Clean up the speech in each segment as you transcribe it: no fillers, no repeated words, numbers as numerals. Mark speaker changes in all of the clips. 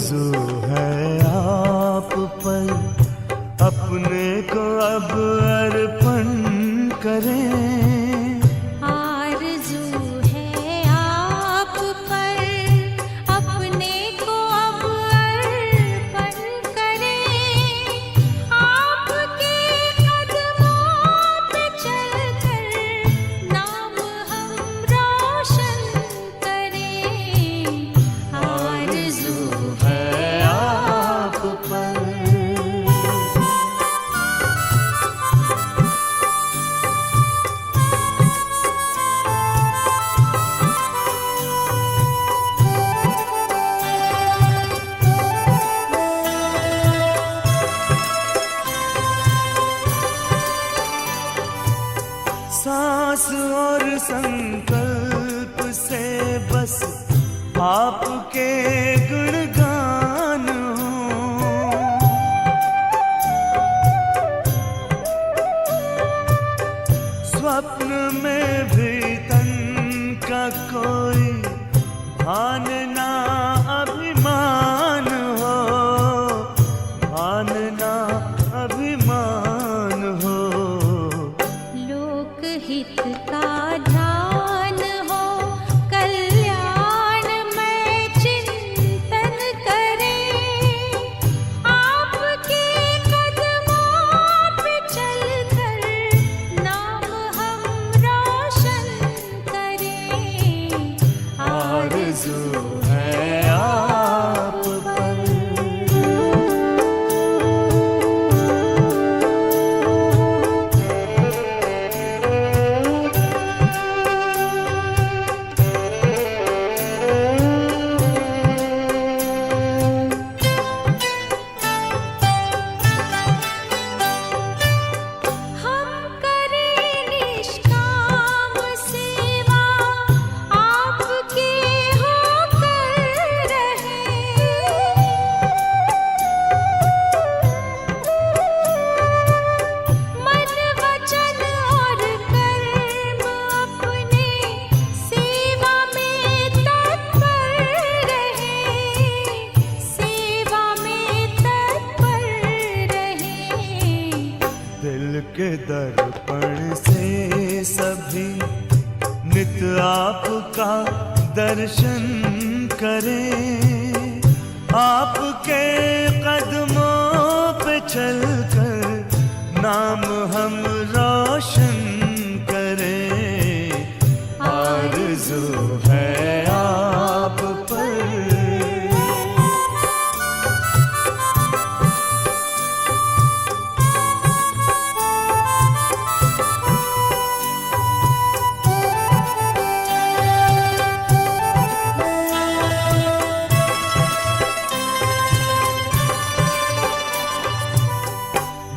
Speaker 1: आरज़ू है आप पर, अपने को अब अर्पण करें।
Speaker 2: आरज़ू है आप पर, अपने को अब अर्पण करें। आपके कदमों पे चलकर नाम हम रोशन करें। आरज़ू है
Speaker 1: आप पर। सांस और संकल्प से बस आपके गुणगान हो। स्वप्न में भी तन का कोई भान ना अभिमान हो, भान ना अभिमान हो।
Speaker 2: लोकहित का ध्यान हो, कल्याण में चिंतन करें। आपके कदमों पे चलकर नाम हम रोशन करें।
Speaker 1: आरज़ू है आप पर।
Speaker 2: हम करें निष्काम सेवा, आपके होकर रहें। मन वचन और कर्म अपने सेवा में तत्पर रहें। सेवा में तत्पर रहें।
Speaker 1: दिल के दर्पण से सभी नित आपका दर्शन करें। आपके कदमों पे चलकर नाम हम रोशन करें। आरज़ू है आप पर।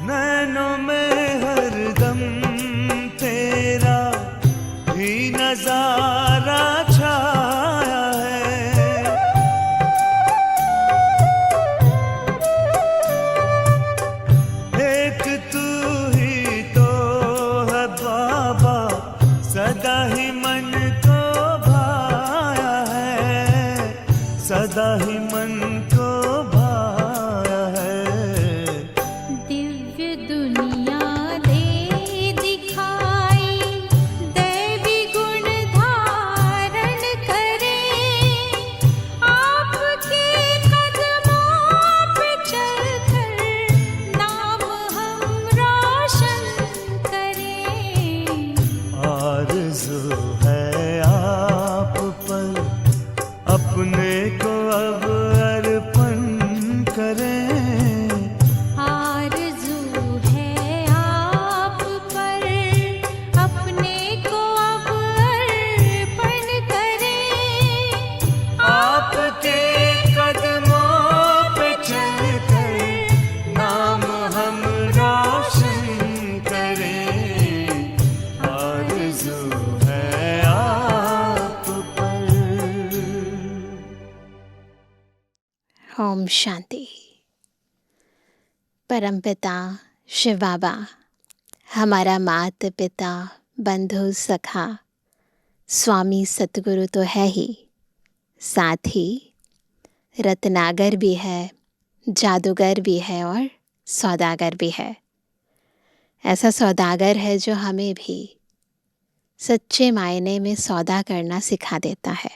Speaker 1: नैनों में हरदम तेरा ही नजारा छाया है। एक तू ही तो है बाबा, सदा ही मन को भाया है, सदा ही मन को भाया है।
Speaker 2: दिव्य दुनिया दे दिखाई, दैवी गुण धारण करें। आपके कदमों पे चलकर नाम हम रोशन करें।
Speaker 1: आरज़ू है आप पर, अपने को अब अर्पण करें।
Speaker 2: आरज़ू है आप पर, अपने को अब अर्पण करें।
Speaker 1: आपके कदमों पे चलकर नाम हम रोशन करें। आरज़ू है आप पर।
Speaker 3: ओम शांति। परमपिता शिव बाबा हमारा माता पिता बंधु सखा स्वामी सतगुरु तो है ही, साथ ही रत्नागर भी है, जादूगर भी है और सौदागर भी है। ऐसा सौदागर है जो हमें भी सच्चे मायने में सौदा करना सिखा देता है।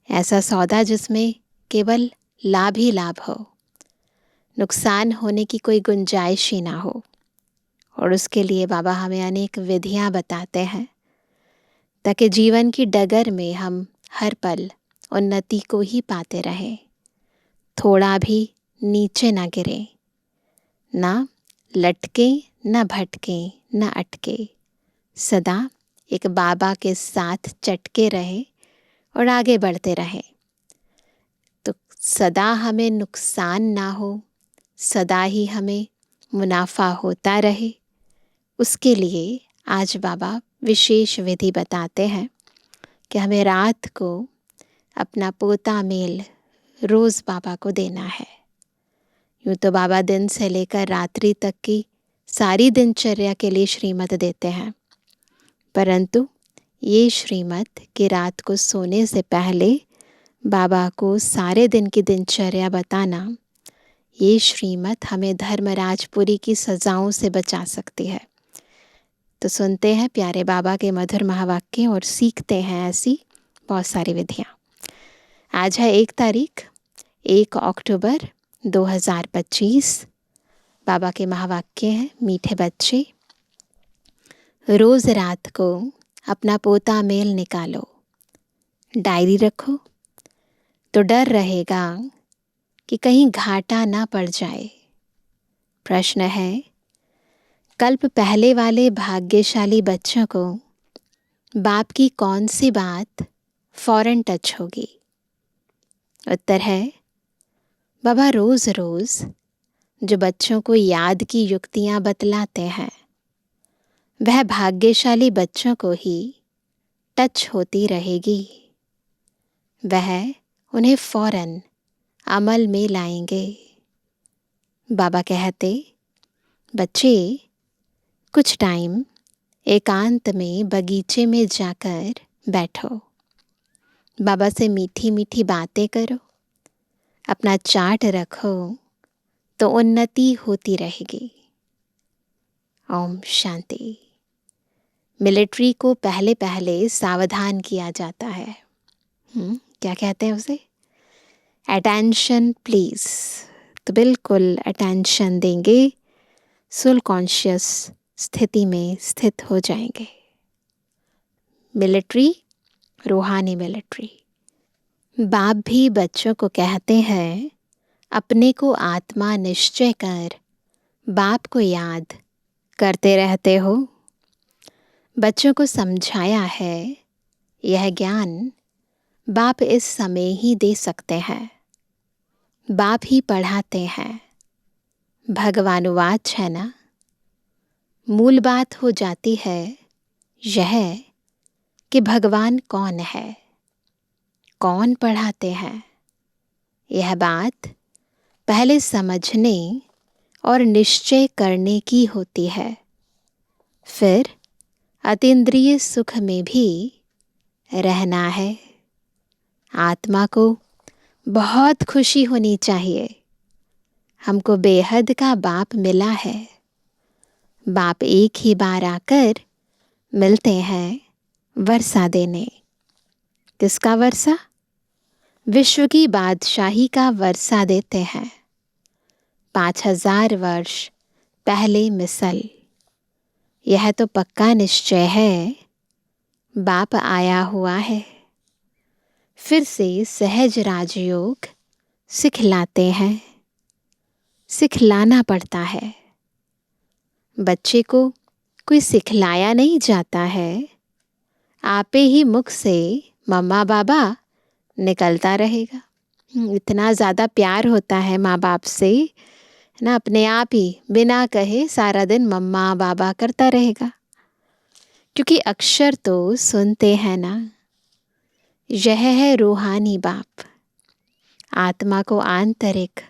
Speaker 3: ऐसा सौदा जिसमें केवल लाभ ही लाभ हो, नुकसान होने की कोई गुंजाइश ही ना हो। और उसके लिए बाबा हमें अनेक विधियां बताते हैं ताकि जीवन की डगर में हम हर पल उन्नति को ही पाते रहें, थोड़ा भी नीचे ना गिरे, ना लटके, ना भटके, ना अटके, सदा एक बाबा के साथ चटके रहे और आगे बढ़ते रहे। तो सदा हमें नुकसान ना हो, सदा ही हमें मुनाफा होता रहे, उसके लिए आज बाबा विशेष विधि बताते हैं कि हमें रात को अपना पोता मेल रोज़ बाबा को देना है। यूँ तो बाबा दिन से लेकर रात्रि तक की सारी दिनचर्या के लिए श्रीमत देते हैं, परंतु ये श्रीमत कि रात को सोने से पहले बाबा को सारे दिन की दिनचर्या बताना, ये श्रीमत हमें धर्मराजपुरी की सजाओं से बचा सकती है। तो सुनते हैं प्यारे बाबा के मधुर महावाक्य और सीखते हैं ऐसी बहुत सारी विधियाँ। आज है 1 अक्टूबर 2025। बाबा के महावाक्य हैं, मीठे बच्चे रोज़ रात को अपना पोता मेल निकालो, डायरी रखो तो डर रहेगा कि कहीं घाटा ना पड़ जाए। प्रश्न है, कल्प पहले वाले भाग्यशाली बच्चों को बाप की कौन सी बात फौरन टच होगी? उत्तर है, बाबा रोज़ रोज़ जो बच्चों को याद की युक्तियाँ बतलाते हैं वह भाग्यशाली बच्चों को ही टच होती रहेगी। वह उन्हें फौरन अमल में लाएंगे। बाबा कहते, बच्चे कुछ टाइम एकांत में बगीचे में जाकर बैठो, बाबा से मीठी मीठी बातें करो, अपना चार्ट रखो तो उन्नति होती रहेगी। ओम शांति। मिलिट्री को पहले पहले सावधान किया जाता है। क्या कहते हैं उसे? Attention please. तो बिल्कुल अटेंशन देंगे, सोल कॉन्शियस स्थिति में स्थित हो जाएंगे। मिलिट्री, रूहानी मिलिट्री। बाप भी बच्चों को कहते हैं, अपने को आत्मा निश्चय कर बाप को याद करते रहते हो। बच्चों को समझाया है, यह ज्ञान बाप इस समय ही दे सकते हैं, बाप ही पढ़ाते हैं। भगवानुवाच है ना। मूल बात हो जाती है यह कि भगवान कौन है, कौन पढ़ाते हैं। यह बात पहले समझने और निश्चय करने की होती है, फिर अतीन्द्रिय सुख में भी रहना है। आत्मा को बहुत खुशी होनी चाहिए, हमको बेहद का बाप मिला है। बाप एक ही बार आकर मिलते हैं वर्षा देने। किसका वर्षा? विश्व की बादशाही का वर्षा देते हैं। 5000 वर्ष पहले मिसल। यह तो पक्का निश्चय है, बाप आया हुआ है। फिर से सहज राजयोग सिखलाते हैं, सिखलाना पड़ता है। बच्चे को कोई सिखलाया नहीं जाता है, आपे ही मुख से मम्मा बाबा निकलता रहेगा। इतना ज़्यादा प्यार होता है माँ बाप से ना, अपने आप ही बिना कहे सारा दिन मम्मा बाबा करता रहेगा, क्योंकि अक्षर तो सुनते हैं ना। यह है रूहानी बाप। आत्मा को आंतरिक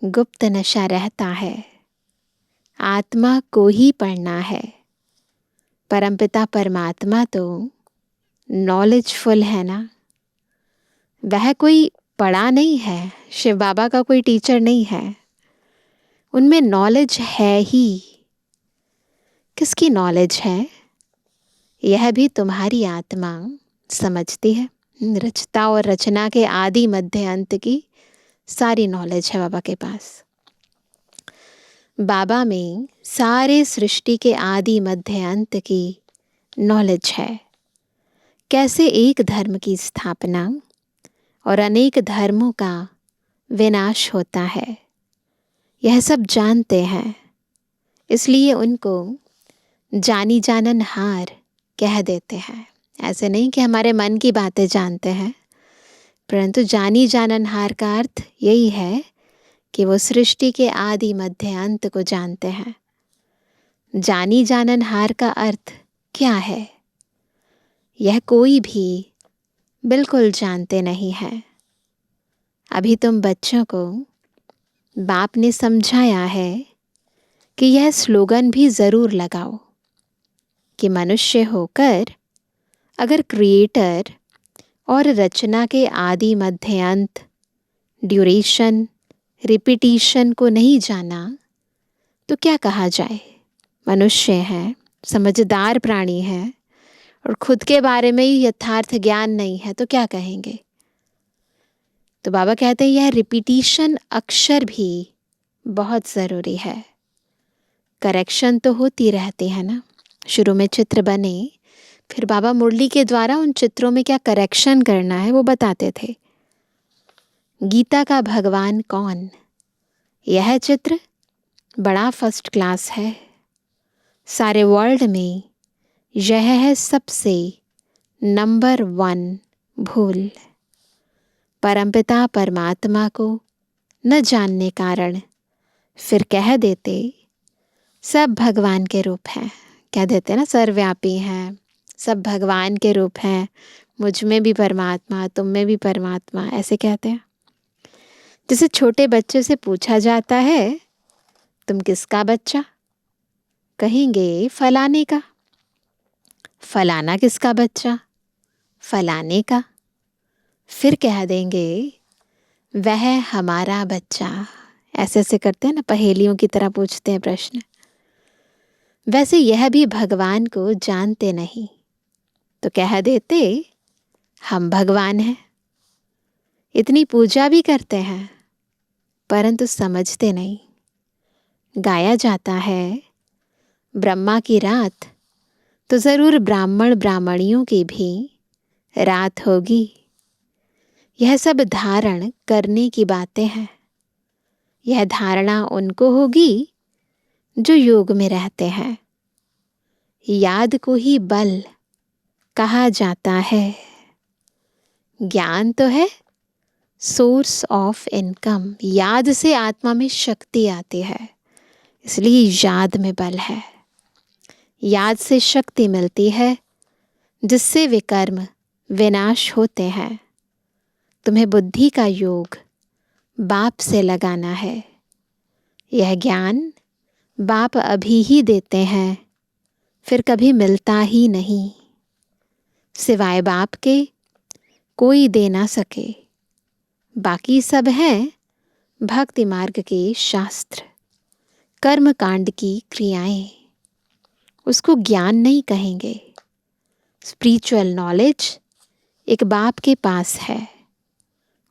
Speaker 3: गुप्त नशा रहता है, आत्मा को ही पढ़ना है। परमपिता परमात्मा तो नॉलेजफुल है ना, वह कोई पढ़ा नहीं है, शिव बाबा का कोई टीचर नहीं है, उनमें नॉलेज है ही। किसकी नॉलेज है? यह भी तुम्हारी आत्मा समझती है। रचता और रचना के आदि मध्य अंत की सारी नॉलेज है बाबा के पास। बाबा में सारे सृष्टि के आदि मध्य अंत की नॉलेज है। कैसे एक धर्म की स्थापना और अनेक धर्मों का विनाश होता है, यह सब जानते हैं। इसलिए उनको जानी जाननहार कह देते हैं। ऐसे नहीं कि हमारे मन की बातें जानते हैं, परंतु जानी जाननहार का अर्थ यही है कि वो सृष्टि के आदि मध्य अंत को जानते हैं। जानी जाननहार का अर्थ क्या है? यह कोई भी बिल्कुल जानते नहीं है। अभी तुम बच्चों को बाप ने समझाया है कि यह स्लोगन भी ज़रूर लगाओ कि मनुष्य होकर अगर क्रिएटर और रचना के आदि मध्य अंत, ड्यूरेशन, रिपीटिशन को नहीं जाना तो क्या कहा जाए? मनुष्य है, समझदार प्राणी है और खुद के बारे में ही यथार्थ ज्ञान नहीं है तो क्या कहेंगे? तो बाबा कहते हैं यह रिपीटिशन अक्षर भी बहुत ज़रूरी है। करेक्शन तो होती रहती है ना। शुरू में चित्र बने, फिर बाबा मुरली के द्वारा उन चित्रों में क्या करेक्शन करना है वो बताते थे। गीता का भगवान कौन? यह चित्र बड़ा फर्स्ट क्लास है। सारे वर्ल्ड में यह है सबसे नंबर 1 भूल। परमपिता परमात्मा को न जानने कारण फिर कह देते सब भगवान के रूप हैं। कह देते ना सर्वव्यापी हैं, सब भगवान के रूप हैं, मुझ में भी परमात्मा, तुम में भी परमात्मा, ऐसे कहते हैं। जैसे छोटे बच्चे से पूछा जाता है तुम किसका बच्चा? कहेंगे फलाने का। फलाना किसका बच्चा? फलाने का। फिर कह देंगे वह हमारा बच्चा। ऐसे ऐसे करते हैं ना, पहेलियों की तरह पूछते हैं प्रश्न। वैसे यह भी भगवान को जानते नहीं तो कह देते हम भगवान हैं। इतनी पूजा भी करते हैं परंतु समझते नहीं। गाया जाता है ब्रह्मा की रात तो ज़रूर ब्राह्मण ब्राह्मणियों की भी रात होगी। यह सब धारण करने की बातें हैं। यह धारणा उनको होगी जो योग में रहते हैं। याद को ही बल कहा जाता है। ज्ञान तो है सोर्स ऑफ इनकम। याद से आत्मा में शक्ति आती है, इसलिए याद में बल है। याद से शक्ति मिलती है जिससे विकर्म विनाश होते हैं। तुम्हें बुद्धि का योग बाप से लगाना है। यह ज्ञान बाप अभी ही देते हैं, फिर कभी मिलता ही नहीं। सिवाय बाप के कोई दे ना सके। बाकी सब हैं भक्ति मार्ग के शास्त्र, कर्म कांड की क्रियाएं। उसको ज्ञान नहीं कहेंगे। स्पिरिचुअल नॉलेज एक बाप के पास है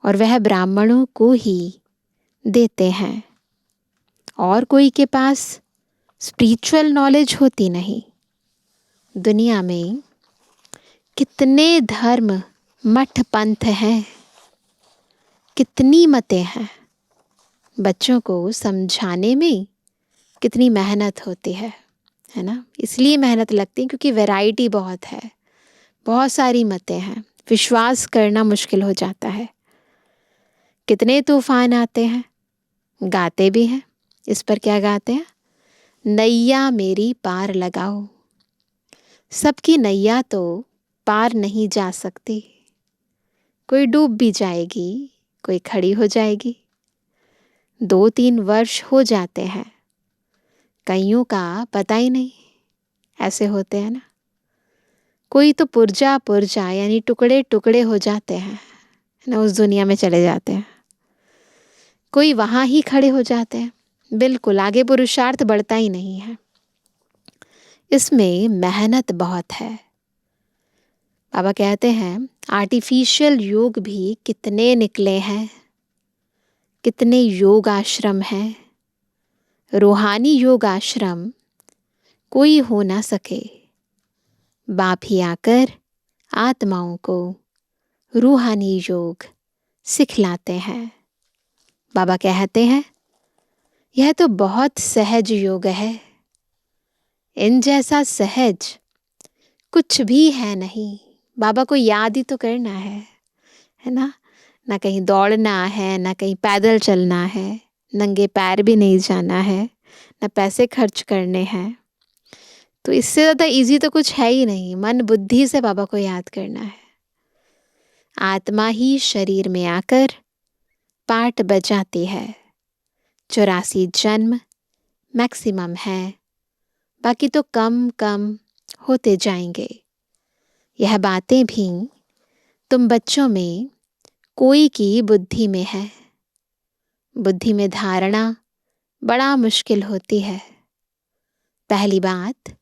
Speaker 3: और वह ब्राह्मणों को ही देते हैं। और कोई के पास स्पिरिचुअल नॉलेज होती नहीं। दुनिया में कितने धर्म मठ पंथ हैं, कितनी मतें हैं। बच्चों को समझाने में कितनी मेहनत होती है ना। इसलिए मेहनत लगती है क्योंकि वैरायटी बहुत है, बहुत सारी मतें हैं, विश्वास करना मुश्किल हो जाता है। कितने तूफान आते हैं, गाते भी हैं। इस पर क्या गाते हैं? नैया मेरी पार लगाओ। सबकी नैया तो पार नहीं जा सकती। कोई डूब भी जाएगी, कोई खड़ी हो जाएगी। 2-3 वर्ष हो जाते हैं, कईयों का पता ही नहीं। ऐसे होते हैं ना। कोई तो पुर्जा पुर्जा यानी टुकड़े टुकड़े हो जाते हैं ना उस दुनिया में चले जाते हैं, कोई वहाँ ही खड़े हो जाते हैं, बिल्कुल आगे पुरुषार्थ बढ़ता ही नहीं है। इसमें मेहनत बहुत है। बाबा कहते हैं आर्टिफिशियल योग भी कितने निकले हैं, कितने योग आश्रम हैं, रूहानी योग आश्रम कोई हो ना सके। बाप ही आकर आत्माओं को रूहानी योग सिखलाते हैं। बाबा कहते हैं यह तो बहुत सहज योग है, इन जैसा सहज कुछ भी है नहीं। बाबा को याद ही तो करना है ना। ना कहीं दौड़ना है, ना कहीं पैदल चलना है, नंगे पैर भी नहीं जाना है, ना पैसे खर्च करने हैं। तो इससे ज़्यादा इजी तो कुछ है ही नहीं। मन बुद्धि से बाबा को याद करना है। आत्मा ही शरीर में आकर पाठ बजाती है। 84 जन्म मैक्सिमम है, बाकी तो कम कम होते जाएंगे। यह बातें भी तुम बच्चों में कोई की बुद्धि में है। बुद्धि में धारणा बड़ा मुश्किल होती है। पहली बात,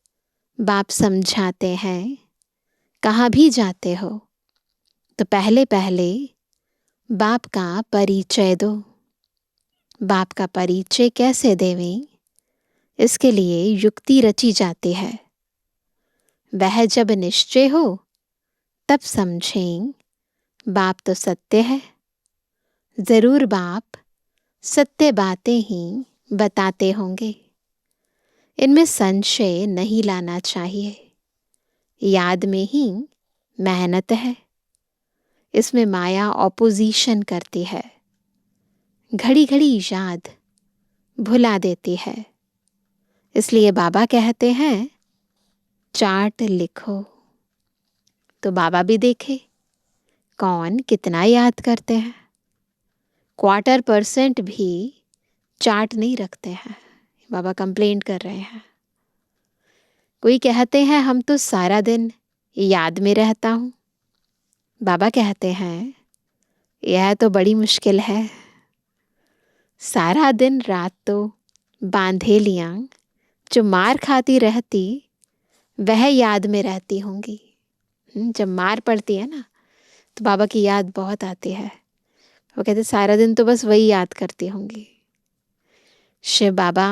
Speaker 3: बाप समझाते हैं कहाँ भी जाते हो तो पहले पहले बाप का परिचय दो। बाप का परिचय कैसे देवें, इसके लिए युक्ति रची जाती है। वह जब निश्चय हो तब समझें बाप तो सत्य है। ज़रूर बाप सत्य बातें ही बताते होंगे, इनमें संशय नहीं लाना चाहिए। याद में ही मेहनत है, इसमें माया ऑपोजिशन करती है, घड़ी घड़ी याद भुला देती है। इसलिए बाबा कहते हैं चार्ट लिखो, तो बाबा भी देखे कौन कितना याद करते हैं। 25% भी चार्ट नहीं रखते हैं। बाबा कंप्लेंट कर रहे हैं। कोई कहते हैं हम तो सारा दिन याद में रहता हूँ। बाबा कहते हैं यह तो बड़ी मुश्किल है। सारा दिन रात तो बांधेलियाँ जो मार खाती रहती वह याद में रहती होंगी। जब मार पड़ती है ना तो बाबा की याद बहुत आती है। वो कहते सारा दिन तो बस वही याद करती होंगी। शिव बाबा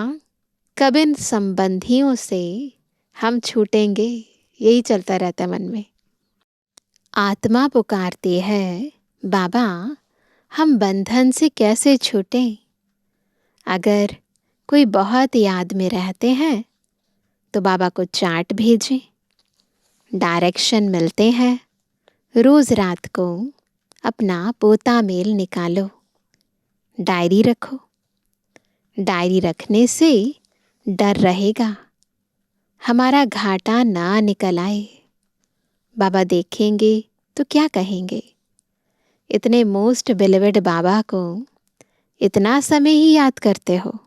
Speaker 3: कब इन संबंधियों से हम छूटेंगे, यही चलता रहता है मन में। आत्मा पुकारती है बाबा हम बंधन से कैसे छूटें। अगर कोई बहुत याद में रहते हैं तो बाबा को चार्ट भेजें, डायरेक्शन मिलते हैं। रोज़ रात को अपना पोता मेल निकालो, डायरी रखो। डायरी रखने से डर रहेगा, हमारा घाटा ना निकल आए। बाबा देखेंगे तो क्या कहेंगे, इतने मोस्ट बिलीवेड बाबा को इतना समय ही याद करते हो।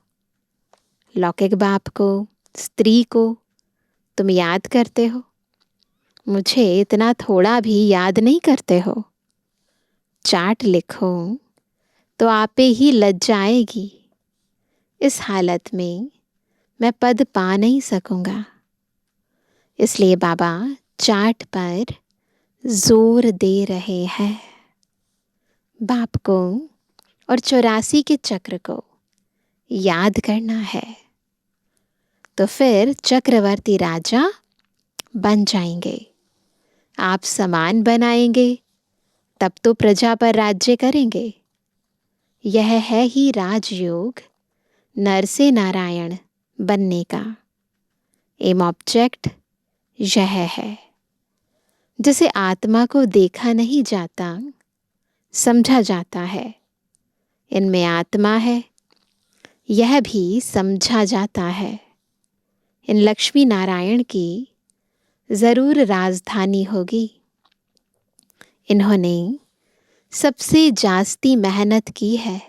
Speaker 3: लौकिक बाप को, स्त्री को तुम याद करते हो, मुझे इतना थोड़ा भी याद नहीं करते हो। चार्ट लिखो तो आपे ही लज्जा आएगी। इस हालत में मैं पद पा नहीं सकूंगा। इसलिए बाबा चार्ट पर जोर दे रहे हैं। बाप को और 84 के चक्र को याद करना है, तो फिर चक्रवर्ती राजा बन जाएंगे। आप समान बनाएंगे तब तो प्रजा पर राज्य करेंगे। यह है ही राजयोग, नर से नारायण बनने का एम ऑब्जेक्ट यह है। जिसे आत्मा को देखा नहीं जाता, समझा जाता है। इनमें आत्मा है, यह भी समझा जाता है। इन लक्ष्मी नारायण की ज़रूर राजधानी होगी। इन्होंने सबसे जास्ती मेहनत की है,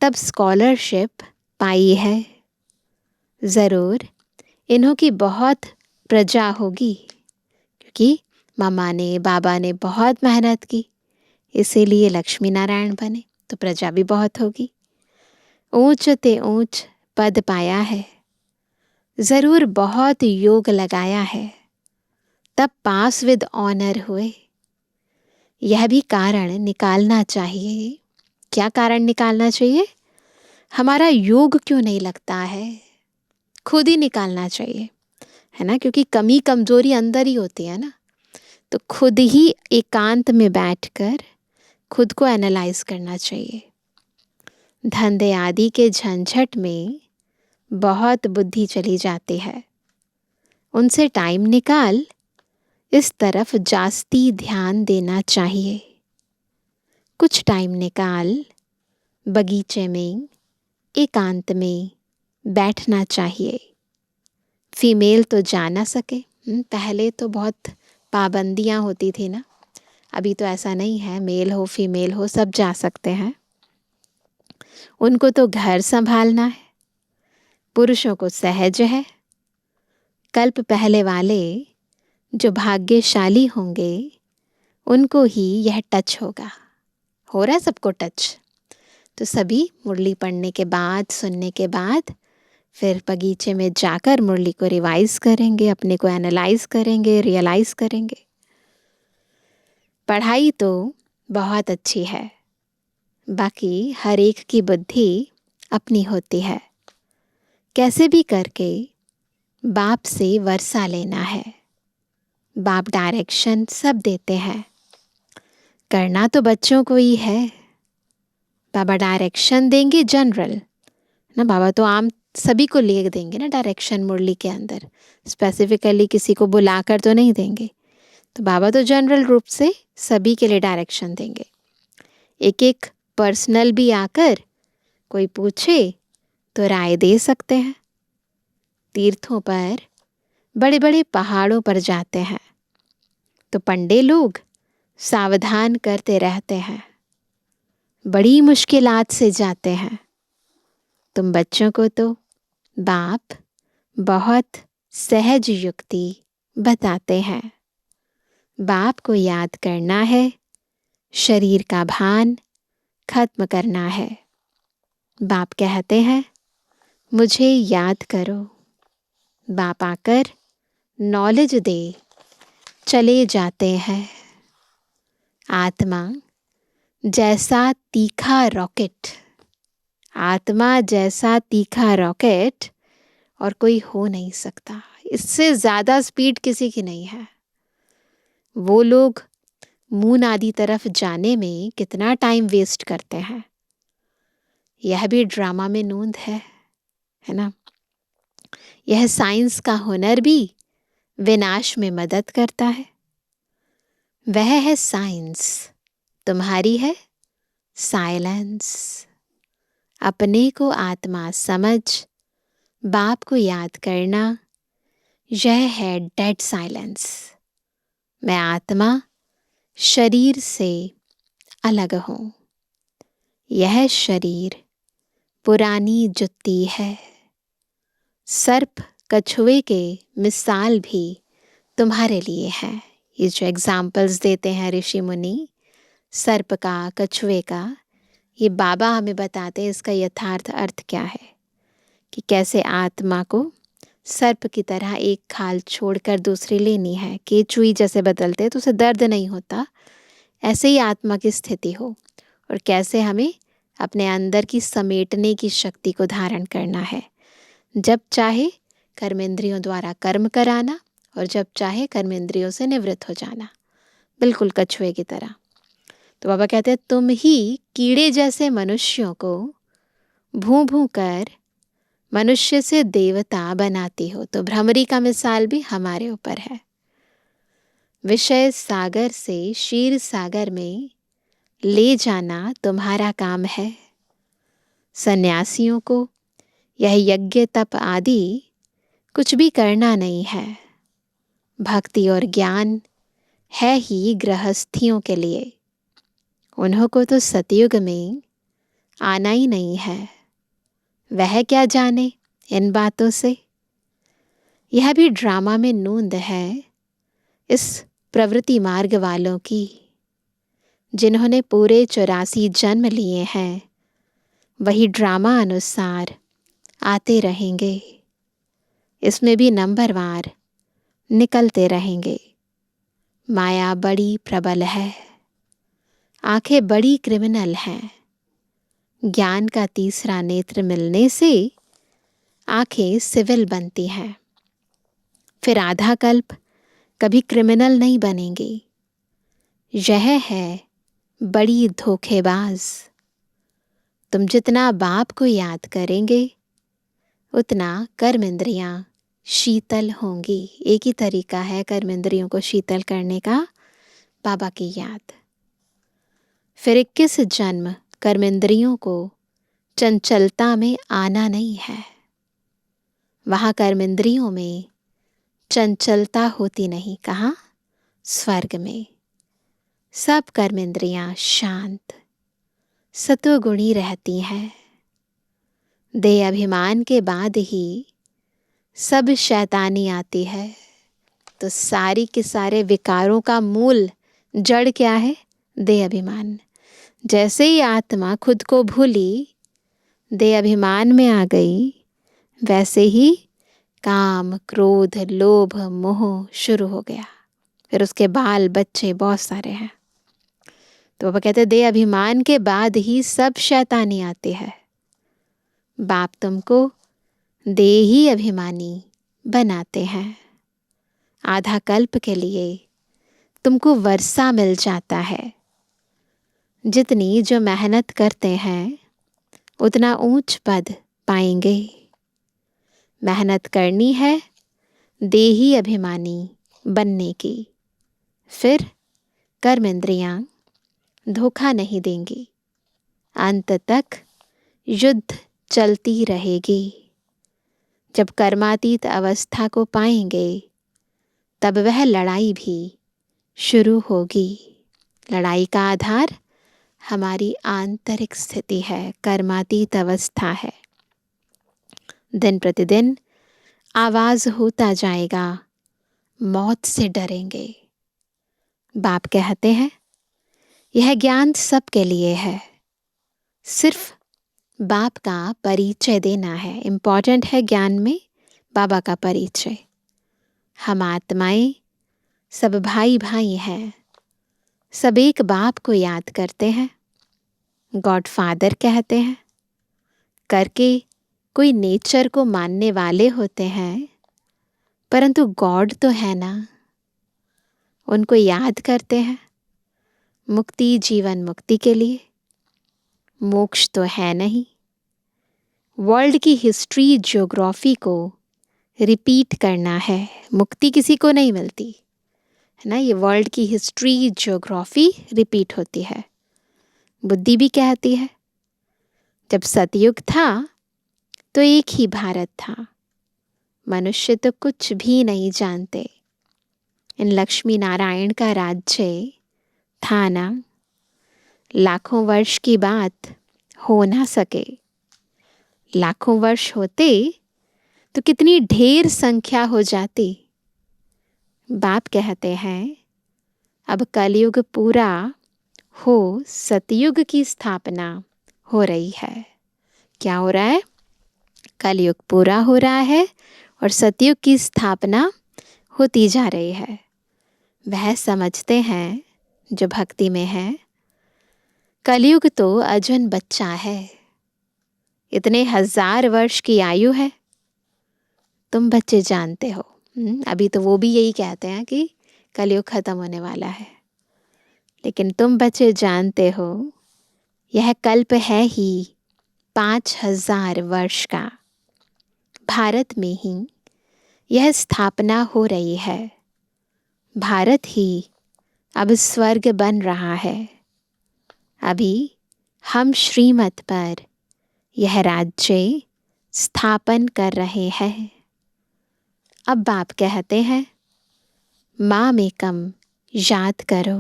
Speaker 3: तब स्कॉलरशिप पाई है। ज़रूर इन्हों की बहुत प्रजा होगी, क्योंकि मामा ने, बाबा ने बहुत मेहनत की, इसीलिए लक्ष्मी नारायण बने तो प्रजा भी बहुत होगी। ऊंच ते ऊंच पद पाया है, जरूर बहुत योग लगाया है, तब पास विद ऑनर हुए। यह भी कारण निकालना चाहिए। क्या कारण निकालना चाहिए? हमारा योग क्यों नहीं लगता है, खुद ही निकालना चाहिए, है ना। क्योंकि कमी कमजोरी अंदर ही होती है ना। तो खुद ही एकांत में बैठकर खुद को एनालाइज करना चाहिए। धंधे आदि के झंझट में बहुत बुद्धि चली जाती है, उनसे टाइम निकाल इस तरफ जास्ती ध्यान देना चाहिए। कुछ टाइम निकाल बगीचे में एकांत में बैठना चाहिए। फीमेल तो जा ना सके, पहले तो बहुत पाबंदियां होती थी ना, अभी तो ऐसा नहीं है, मेल हो फीमेल हो सब जा सकते हैं। उनको तो घर संभालना है, पुरुषों को सहज है। कल्प पहले वाले जो भाग्यशाली होंगे उनको ही यह टच होगा। हो रहा है सबको टच। तो सभी मुरली पढ़ने के बाद, सुनने के बाद फिर बगीचे में जाकर मुरली को रिवाइज करेंगे, अपने को एनालाइज करेंगे, रियलाइज करेंगे। पढ़ाई तो बहुत अच्छी है, बाकी हर एक की बुद्धि अपनी होती है। कैसे भी करके बाप से वर्षा लेना है। बाप डायरेक्शन सब देते हैं, करना तो बच्चों को ही है। बाबा डायरेक्शन देंगे जनरल ना, बाबा तो आम सभी को ले देंगे ना डायरेक्शन मुरली के अंदर, स्पेसिफिकली किसी को बुलाकर तो नहीं देंगे। तो बाबा तो जनरल रूप से सभी के लिए डायरेक्शन देंगे। एक एक पर्सनल भी आकर कोई पूछे तो राय दे सकते हैं। तीर्थों पर, बड़े बड़े पहाड़ों पर जाते हैं तो पंडे लोग सावधान करते रहते हैं, बड़ी मुश्किलात से जाते हैं। तुम बच्चों को तो बाप बहुत सहज युक्ति बताते हैं। बाप को याद करना है, शरीर का भान खत्म करना है। बाप कहते हैं मुझे याद करो। बाप आकर नॉलेज दे चले जाते हैं। आत्मा जैसा तीखा रॉकेट, आत्मा जैसा तीखा रॉकेट और कोई हो नहीं सकता। इससे ज़्यादा स्पीड किसी की नहीं है। वो लोग मून आदि तरफ जाने में कितना टाइम वेस्ट करते हैं। यह भी ड्रामा में नूंद है ना। यह साइंस का हुनर भी विनाश में मदद करता है। वह है साइंस, तुम्हारी है साइलेंस। अपने को आत्मा समझ बाप को याद करना, यह है डेड साइलेंस। मैं आत्मा शरीर से अलग हूँ। यह शरीर पुरानी जुत्ती है। सर्प कछुए के मिसाल भी तुम्हारे लिए है। ये जो एग्जाम्पल्स देते हैं ऋषि मुनि, सर्प का, कछुए का, ये बाबा हमें बताते हैं इसका यथार्थ अर्थ क्या है, कि कैसे आत्मा को सर्प की तरह एक खाल छोड़कर दूसरी लेनी है। केचुई जैसे बदलते तो उसे दर्द नहीं होता, ऐसे ही आत्मा की स्थिति हो। और कैसे हमें अपने अंदर की समेटने की शक्ति को धारण करना है। जब चाहे कर्मेंद्रियों द्वारा कर्म कराना और जब चाहे कर्मेंद्रियों से निवृत्त हो जाना, बिल्कुल कछुए की तरह। तो बाबा कहते हैं तुम ही कीड़े जैसे मनुष्यों को भूं भूं कर मनुष्य से देवता बनाती हो। तो भ्रमरी का मिसाल भी हमारे ऊपर है। विषय सागर से क्षीर सागर में ले जाना तुम्हारा काम है। सन्यासियों को यह यज्ञ तप आदि कुछ भी करना नहीं है। भक्ति और ज्ञान है ही गृहस्थियों के लिए। उन्हों को तो सतयुग में आना ही नहीं है। वह क्या जाने इन बातों से। यह भी ड्रामा में नूंद है इस प्रवृत्ति मार्ग वालों की। जिन्होंने पूरे 84 जन्म लिए हैं, वही ड्रामा अनुसार आते रहेंगे। इसमें भी नंबरवार निकलते रहेंगे। माया बड़ी प्रबल है, आंखें बड़ी क्रिमिनल हैं। ज्ञान का तीसरा नेत्र मिलने से आंखें सिविल बनती हैं। फिर आधा कल्प कभी क्रिमिनल नहीं बनेंगी। यह है बड़ी धोखेबाज। तुम जितना बाप को याद करेंगे उतना कर्म इंद्रियां शीतल होंगी। एक ही तरीका है कर्म इंद्रियों को शीतल करने का, बाबा की याद। फिर 21 जन्म कर्म इंद्रियों को चंचलता में आना नहीं है। वहाँ कर्म इंद्रियों में चंचलता होती नहीं। कहाँ? स्वर्ग में। सब कर्म इंद्रियां शांत सत्वगुणी रहती हैं। देह अभिमान के बाद ही सब शैतानी आती है। तो सारी के सारे विकारों का मूल जड़ क्या है? देह अभिमान। जैसे ही आत्मा खुद को भूली, देह अभिमान में आ गई, वैसे ही काम, क्रोध, लोभ, मोह शुरू हो गया। फिर उसके बाल बच्चे बहुत सारे हैं। तो बाबा कहते देह अभिमान के बाद ही सब शैतानी आती है। बाप तुमको देही अभिमानी बनाते हैं। आधा कल्प के लिए तुमको वर्षा मिल जाता है। जितनी जो मेहनत करते हैं उतना ऊंच पद पाएंगे। मेहनत करनी है देही अभिमानी बनने की। फिर कर्म इंद्रियां धोखा नहीं देंगी। अंत तक युद्ध चलती रहेगी। जब कर्मातीत अवस्था को पाएंगे तब वह लड़ाई भी शुरू होगी। लड़ाई का आधार हमारी आंतरिक स्थिति है, कर्मातीत अवस्था है। दिन प्रतिदिन आवाज होता जाएगा, मौत से डरेंगे। बाप कहते हैं यह ज्ञान सबके लिए है, सिर्फ बाप का परिचय देना है। इम्पॉर्टेंट है ज्ञान में बाबा का परिचय। हम आत्माएं सब भाई भाई हैं, सब एक बाप को याद करते हैं। गॉड फादर कहते हैं। करके कोई नेचर को मानने वाले होते हैं, परंतु गॉड तो है ना, उनको याद करते हैं। मुक्ति जीवन मुक्ति के लिए, मोक्ष तो है नहीं। वर्ल्ड की हिस्ट्री ज्योग्राफी को रिपीट करना है। मुक्ति किसी को नहीं मिलती है ना। ये वर्ल्ड की हिस्ट्री ज्योग्राफी रिपीट होती है। बुद्धि भी कहती है जब सतयुग था तो एक ही भारत था। मनुष्य तो कुछ भी नहीं जानते। इन लक्ष्मी नारायण का राज्य था ना। लाखों वर्ष की बात हो ना सके। लाखों वर्ष होते तो कितनी ढेर संख्या हो जाती। बाप कहते हैं अब कलयुग पूरा हो, सतयुग की स्थापना हो रही है। क्या हो रहा है? कलयुग पूरा हो रहा है और सतयुग की स्थापना होती जा रही है। वह समझते हैं जो भक्ति में है, कलयुग तो अजन बच्चा है। इतने 1000 वर्ष की आयु है। तुम बच्चे जानते हो। अभी तो वो भी यही कहते हैं कि कलयुग खत्म होने वाला है, लेकिन तुम बच्चे जानते हो यह कल्प है ही 5000 वर्ष का। भारत में ही यह स्थापना हो रही है। भारत ही अब स्वर्ग बन रहा है। अभी हम श्रीमत पर यह राज्य स्थापन कर रहे हैं। अब बाप कहते हैं माम एकम याद करो।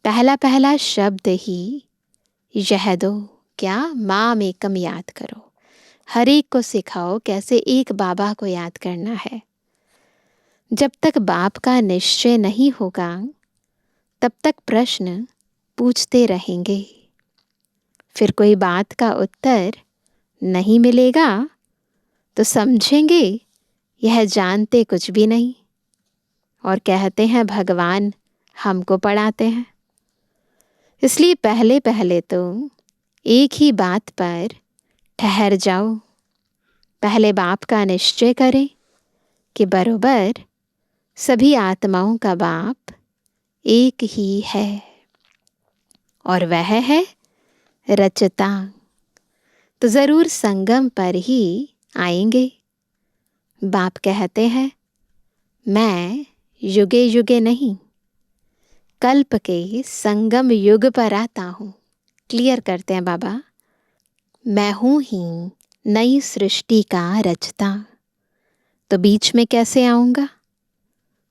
Speaker 3: पहला पहला शब्द ही यह दो। क्या? माम एकम याद करो। हर एक को सिखाओ कैसे एक बाबा को याद करना है। जब तक बाप का निश्चय नहीं होगा तब तक प्रश्न पूछते रहेंगे। फिर कोई बात का उत्तर नहीं मिलेगा तो समझेंगे यह जानते कुछ भी नहीं और कहते हैं भगवान हमको पढ़ाते हैं। इसलिए पहले पहले तो एक ही बात पर ठहर जाओ। पहले बाप का निश्चय करें कि बरोबर सभी आत्माओं का बाप एक ही है और वह है रचता। तो ज़रूर संगम पर ही आएंगे। बाप कहते हैं मैं युगे युगे नहीं, कल्प के संगम युग पर आता हूँ। क्लियर करते हैं बाबा, मैं हूँ ही नई सृष्टि का रचता। तो बीच में कैसे आऊँगा?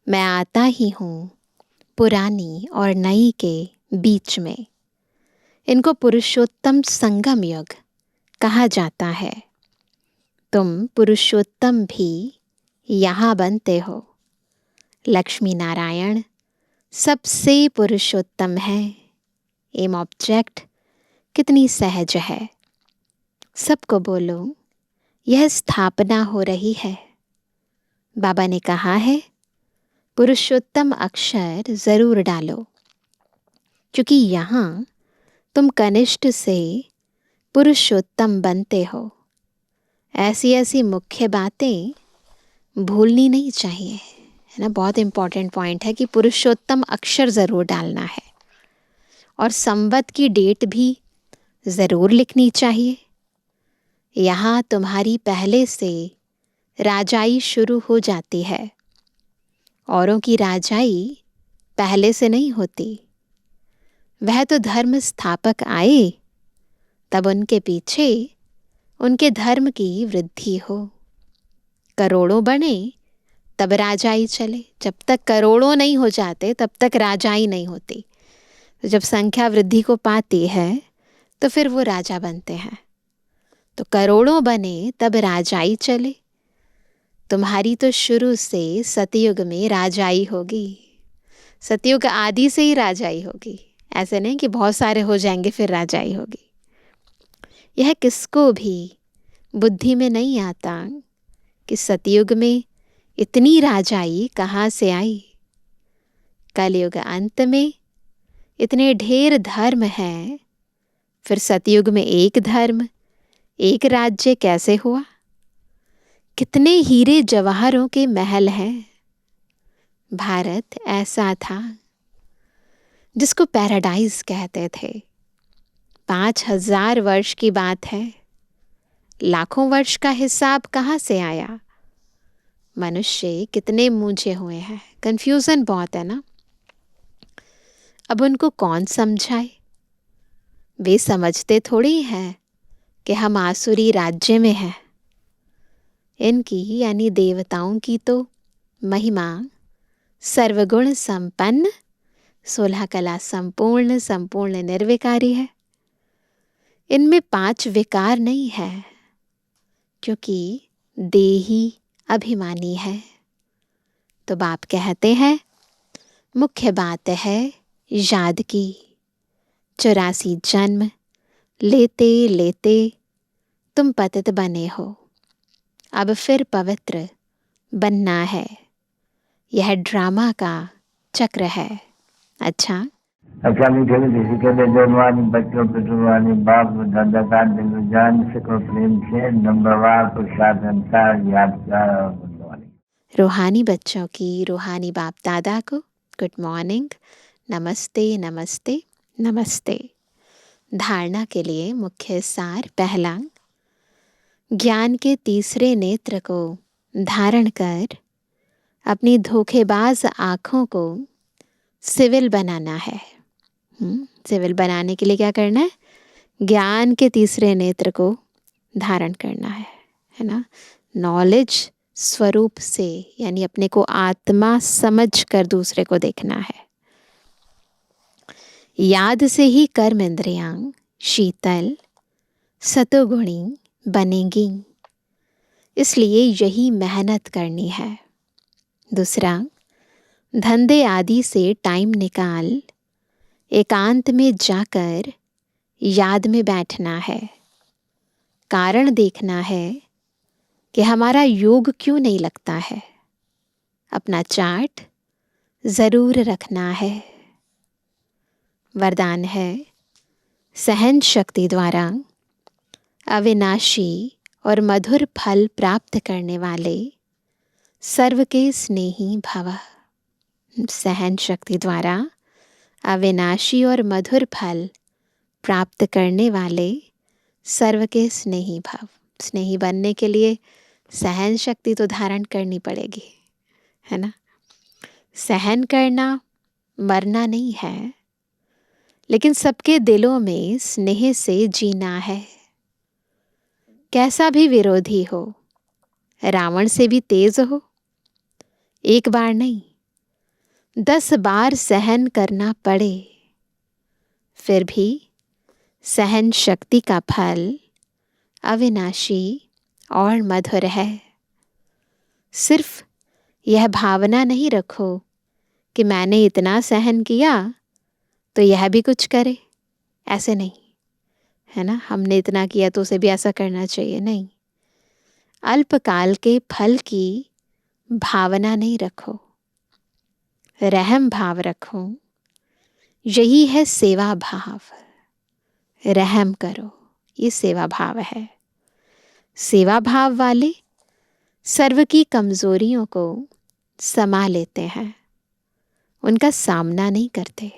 Speaker 3: मैं आता ही हूँ पुरानी और नई के बीच में। इनको पुरुषोत्तम संगम युग कहा जाता है। तुम पुरुषोत्तम भी यहाँ बनते हो। लक्ष्मी नारायण सबसे पुरुषोत्तम है। एम ऑब्जेक्ट कितनी सहज है। सबको बोलो यह स्थापना हो रही है। बाबा ने कहा है पुरुषोत्तम अक्षर ज़रूर डालो, क्योंकि यहाँ तुम कनिष्ठ से पुरुषोत्तम बनते हो। ऐसी ऐसी मुख्य बातें भूलनी नहीं चाहिए, है ना। बहुत इम्पॉर्टेंट पॉइंट है कि पुरुषोत्तम अक्षर ज़रूर डालना है और संवत की डेट भी ज़रूर लिखनी चाहिए। यहाँ तुम्हारी पहले से राजाई शुरू हो जाती है। औरों की राजाई पहले से नहीं होती। वह तो धर्म स्थापक आए तब उनके पीछे उनके धर्म की वृद्धि हो। करोड़ों बने तब राजाई चले। जब तक करोड़ों नहीं हो जाते तब तक राजाई नहीं होती। तो जब संख्या वृद्धि को पाती है तो फिर वो राजा बनते हैं। तो करोड़ों बने तब राजाई चले। तुम्हारी तो शुरू से सतयुग में राजाई होगी। सतयुग आदि से ही राजाई होगी। ऐसे नहीं कि बहुत सारे हो जाएंगे फिर राजाई होगी। यह किसको भी बुद्धि में नहीं आता कि सतयुग में इतनी राजाई कहाँ से आई। कलयुग अंत में इतने ढेर धर्म हैं, फिर सतयुग में एक धर्म एक राज्य कैसे हुआ। कितने हीरे जवाहरों के महल हैं। भारत ऐसा था जिसको पैराडाइज कहते थे। 5000 वर्ष की बात है। लाखों वर्ष का हिसाब कहाँ से आया। मनुष्य कितने मूझे हुए हैं। कंफ्यूजन बहुत है ना। अब उनको कौन समझाए। वे समझते थोड़ी हैं कि हम आसुरी राज्य में हैं। इनकी यानी देवताओं की तो महिमा सर्वगुण संपन्न, 16 कला संपूर्ण, संपूर्ण निर्विकारी है। इनमें 5 विकार नहीं है, क्योंकि देही अभिमानी है। तो बाप कहते हैं मुख्य बात है याद की। 84 जन्म लेते लेते तुम पतित बने हो। अब फिर पवित्र बनना है। यह ड्रामा का चक्र है। अच्छा,
Speaker 4: मीठे मीठे के लिए जवानी बच्चों पे जुबानी बाप दादा का दिल जान सको प्रेम से नंबरवार प्रसाद अनुसार यादगार और बुद्धवानी।
Speaker 3: रूहानी बच्चों की रूहानी बाप दादा को गुड मॉर्निंग, नमस्ते नमस्ते नमस्ते। धारणा के लिए मुख्य सार। पहला, ज्ञान के तीसरे नेत्र को धारण कर अपनी धोखेबाज आँखों को सिविल बनाना है। सिविल बनाने के लिए क्या करना है? ज्ञान के तीसरे नेत्र को धारण करना है ना। नॉलेज स्वरूप से, यानी अपने को आत्मा समझ कर दूसरे को देखना है। याद से ही कर्म इंद्रियां शीतल सतोगुणी बनेगी। इसलिए यही मेहनत करनी है। दूसरा, धंधे आदि से टाइम निकाल एकांत में जाकर याद में बैठना है, कारण देखना है कि हमारा योग क्यों नहीं लगता है। अपना चार्ट ज़रूर रखना है। वरदान है, सहन शक्ति द्वारा अविनाशी और मधुर फल प्राप्त करने वाले सर्व के स्नेही भव। सहन शक्ति द्वारा अविनाशी और मधुर फल प्राप्त करने वाले सर्व के स्नेही भव। स्नेही बनने के लिए सहन शक्ति तो धारण करनी पड़ेगी, है ना। सहन करना मरना नहीं है, लेकिन सबके दिलों में स्नेह से जीना है। कैसा भी विरोधी हो, रावण से भी तेज हो, एक बार नहीं 10 बार सहन करना पड़े, फिर भी सहन शक्ति का फल अविनाशी और मधुर है। सिर्फ यह भावना नहीं रखो कि मैंने इतना सहन किया तो यह भी कुछ करे, ऐसे नहीं, है ना। हमने इतना किया तो उसे भी ऐसा करना चाहिए, नहीं। अल्पकाल के फल की भावना नहीं रखो, रहम भाव रखो। यही है सेवा भाव। रहम करो, ये सेवा भाव है। सेवा भाव वाले सर्व की कमजोरियों को समा लेते हैं, उनका सामना नहीं करते।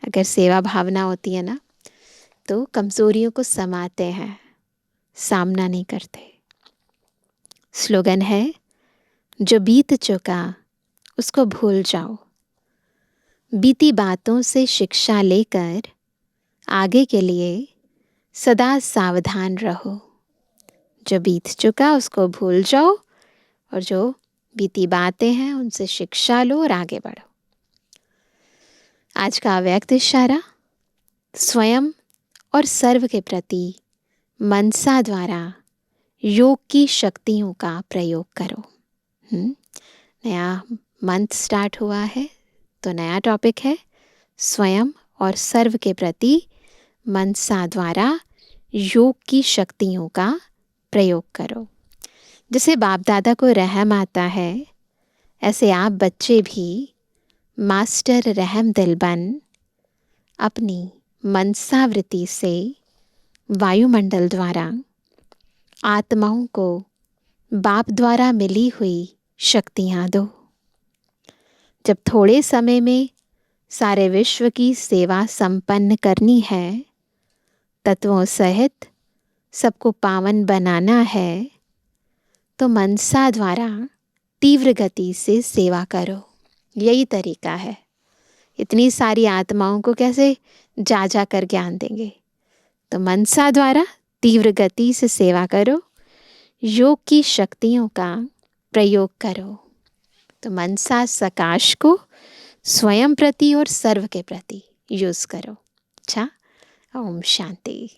Speaker 3: अगर सेवा भावना होती है ना, तो कमजोरियों को समाते हैं, सामना नहीं करते। स्लोगन है, जो बीत चुका उसको भूल जाओ। बीती बातों से शिक्षा लेकर आगे के लिए सदा सावधान रहो। जो बीत चुका उसको भूल जाओ, और जो बीती बातें हैं उनसे शिक्षा लो और आगे बढ़ो। आज का अव्यक्त इशारा, स्वयं और सर्व के प्रति मनसा द्वारा योग की शक्तियों का प्रयोग करो। नया मंथ स्टार्ट हुआ है, तो नया टॉपिक है, स्वयं और सर्व के प्रति मनसा द्वारा योग की शक्तियों का प्रयोग करो। जैसे बाप दादा को रहम आता है, ऐसे आप बच्चे भी मास्टर रहम दिल बन अपनी मनसावृत्ति से वायुमंडल द्वारा आत्माओं को बाप द्वारा मिली हुई शक्तियाँ दो। जब थोड़े समय में सारे विश्व की सेवा संपन्न करनी है, तत्वों सहित सबको पावन बनाना है, तो मनसा द्वारा तीव्र गति से सेवा करो। यही तरीका है। इतनी सारी आत्माओं को कैसे जा जा कर ज्ञान देंगे, तो मनसा द्वारा तीव्र गति से सेवा करो, योग की शक्तियों का प्रयोग करो। तो मनसा सकाश को स्वयं प्रति और सर्व के प्रति यूज करो। अच्छा, ओम शांति।